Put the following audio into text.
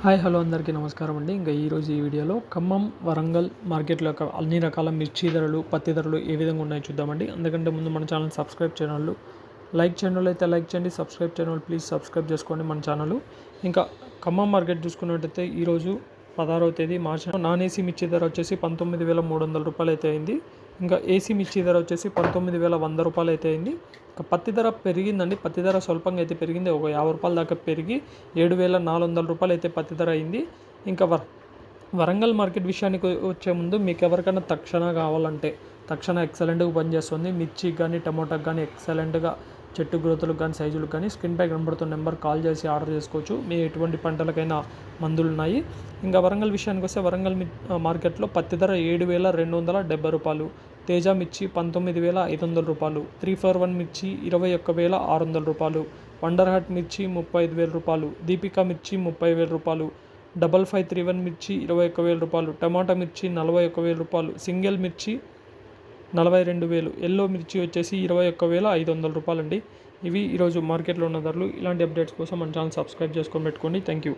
Hi hello అందరికీ నమస్కారం అండి. ఇంకా ఈరోజు ఈ వీడియోలో ఖమ్మం వరంగల్ మార్కెట్లో యొక్క అన్ని రకాల మిర్చి ధరలు, పత్తి ధరలు ఏ విధంగా ఉన్నాయో చూద్దామండి. అందుకంటే ముందు మన ఛానల్ సబ్స్క్రైబ్ చేయడం, లైక్ చేయడం అయితే లైక్ చేయండి, సబ్స్క్రైబ్ చేయడం ప్లీజ్ సబ్స్క్రైబ్ చేసుకోండి మన ఛానల్. ఇంకా ఖమ్మం మార్కెట్ చూసుకున్నట్టయితే ఈరోజు 16వ తేదీ మార్చి నాన్ ఏసీ మిర్చి ధర వచ్చేసి 19,300 రూపాయలు అయితే అయింది. ఇంకా ఏసీ మిర్చి ధర వచ్చేసి 19,100 రూపాయలు అయితే అయింది. ఇంకా పత్తి ధర పెరిగిందండి. పత్తి ధర స్వల్పంగా అయితే పెరిగింది, ఒక 50 రూపాయల దాకా పెరిగి 7,400 రూపాయలు అయితే పత్తి ధర అయింది. ఇంకా వరంగల్ మార్కెట్ విషయానికి వచ్చే ముందు మీకు ఎవరికైనా తక్షణ కావాలంటే తక్షణ ఎక్సలెంట్గా పనిచేస్తుంది. మిర్చికి కానీ టమోటాకి కానీ ఎక్సలెంట్గా చెట్టు గ్రోతులకు కానీ సైజులకు కానీ స్క్రీన్పై కనబడుతున్న నెంబర్ కాల్ చేసి ఆర్డర్ చేసుకోవచ్చు. మీ ఎటువంటి పంటలకైనా మందులు ఉన్నాయి. ఇంకా వరంగల్ విషయానికి వస్తే వరంగల్ మార్కెట్లో పత్తి ధర 7,270 రూపాయలు, తేజ మిర్చి 19,500 రూపాయలు, 341 మిర్చి 21,600 రూపాయలు, వండర్ హార్ట్ మిర్చి 35,000 రూపాయలు, దీపికా మిర్చి 30,000 రూపాయలు, 5531 మిర్చి 21,000 రూపాయలు, టమాటా మిర్చి 41,000 రూపాయలు, సింగిల్ మిర్చి 42,000, ఎల్లో మిర్చి వచ్చేసి 21,500 రూపాయలు అండి. ఇవి ఈరోజు మార్కెట్లో ఉన్న ధరలు. ఇలాంటి అప్డేట్స్ కోసం మన ఛానల్ సబ్స్క్రైబ్ చేసుకొని పెట్టుకోండి. Thank you.